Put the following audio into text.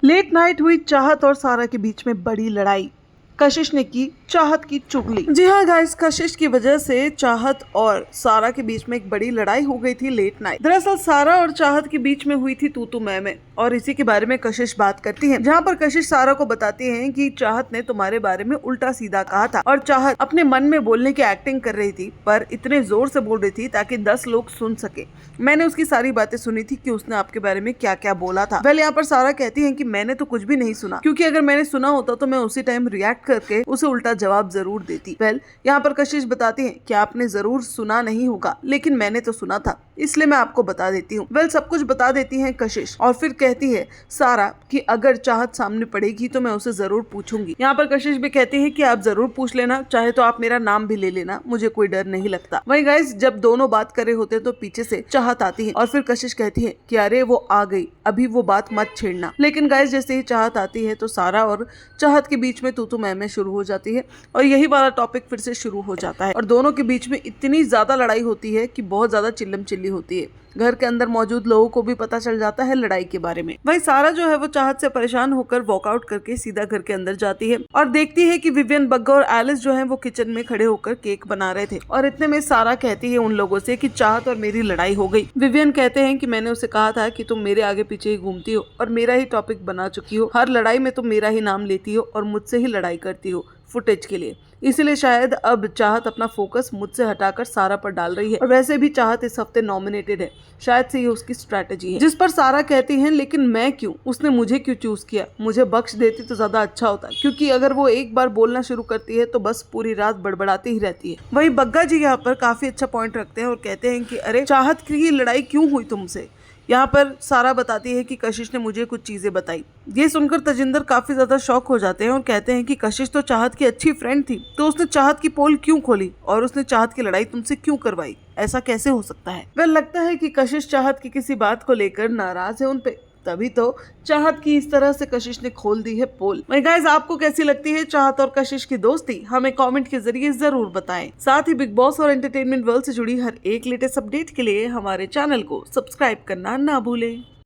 Late night हुई चाहत और सारा के बीच में बड़ी लड़ाई। कशिश ने की चाहत की चुगली। जी हाँ गाइस, कशिश की वजह से चाहत और सारा के बीच में एक बड़ी लड़ाई हो गई थी लेट नाइट। दरअसल सारा और चाहत के बीच में हुई थी तू मैं और इसी के बारे में कशिश बात करती है, जहाँ पर कशिश सारा को बताती है कि चाहत ने तुम्हारे बारे में उल्टा सीधा कहा था और चाहत अपने मन में बोलने की एक्टिंग कर रही थी, पर इतने जोर से बोल रही थी ताकि 10 लोग सुन सके। मैंने उसकी सारी बातें सुनी थी कि उसने आपके बारे में क्या क्या बोला था। वेल, यहाँ पर सारा कहती है कि मैंने तो कुछ भी नहीं सुना, क्योंकि अगर मैंने सुना होता तो मैं उसी टाइम रिएक्ट करके उसे उल्टा जवाब जरूर देती। वेल, यहाँ पर कशिश बताती है कि आपने जरूर सुना नहीं होगा, लेकिन मैंने तो सुना था, इसलिए मैं आपको बता देती हूँ। वेल, सब कुछ बता देती है कशिश और फिर कहती है सारा कि अगर चाहत सामने पड़ेगी तो मैं उसे जरूर पूछूंगी। यहाँ पर कशिश भी कहती है कि आप जरूर पूछ लेना, चाहे तो आप मेरा नाम भी ले लेना, मुझे कोई डर नहीं लगता। वहीं गाइस, जब दोनों बात कर रहे होते हैं तो पीछे से चाहत आती है और फिर कशिश कहती है कि अरे वो आ गई, अभी वो बात मत छेड़ना। लेकिन गाइस, जैसे ही चाहत आती है तो सारा और चाहत के बीच में तू मैं शुरू हो जाती है और यही वाला टॉपिक फिर से शुरू हो जाता है और दोनों के बीच में इतनी ज्यादा लड़ाई होती है कि बहुत ज्यादा चिल्लम चिल्ली होती है। घर के अंदर मौजूद लोगों को भी पता चल जाता है लड़ाई के बारे में। वही सारा जो है वो चाहत से परेशान होकर वॉकआउट करके सीधा घर के अंदर जाती है और देखती है कि विवियन, बग्गा और एलिस जो है वो किचन में खड़े होकर केक बना रहे थे और इतने में सारा कहती है उन लोगों से कि चाहत और मेरी लड़ाई हो गई। विवियन कहते हैं कि मैंने उसे कहा था कि तुम मेरे आगे पीछे ही घूमती हो और मेरा ही टॉपिक बना चुकी हो, हर लड़ाई में तुम मेरा ही नाम लेती हो और मुझसे ही लड़ाई करती हो फुटेज के लिए, इसलिए शायद अब चाहत अपना फोकस मुझसे हटाकर सारा पर डाल रही है और वैसे भी चाहत इस हफ्ते नॉमिनेटेड है, शायद से ये उसकी स्ट्रैटेजी है। जिस पर सारा कहती है लेकिन मैं क्यों, उसने मुझे क्यों चूज किया, मुझे बख्श देती तो ज्यादा अच्छा होता, क्योंकि अगर वो एक बार बोलना शुरू करती है तो बस पूरी रात बड़बड़ाती ही रहती है। वही बग्गा जी यहाँ पर काफी अच्छा पॉइंट रखते हैं और कहते हैं कि अरे चाहत की लड़ाई क्यों हुई तुमसे। यहाँ पर सारा बताती है कि कशिश ने मुझे कुछ चीजें बताई। ये सुनकर तजिंदर काफी ज्यादा शॉक हो जाते हैं और कहते हैं कि कशिश तो चाहत की अच्छी फ्रेंड थी, तो उसने चाहत की पोल क्यों खोली और उसने चाहत की लड़ाई तुमसे क्यों करवाई, ऐसा कैसे हो सकता है। वह लगता है कि कशिश चाहत की किसी बात को लेकर नाराज है उन पे, तभी तो चाहत की इस तरह से कशिश ने खोल दी है पोल। गाइस, आपको कैसी लगती है चाहत और कशिश की दोस्ती, हमें कमेंट के जरिए जरूर बताएं। साथ ही बिग बॉस और एंटरटेनमेंट वर्ल्ड से जुड़ी हर एक लेटेस्ट अपडेट के लिए हमारे चैनल को सब्सक्राइब करना ना भूलें।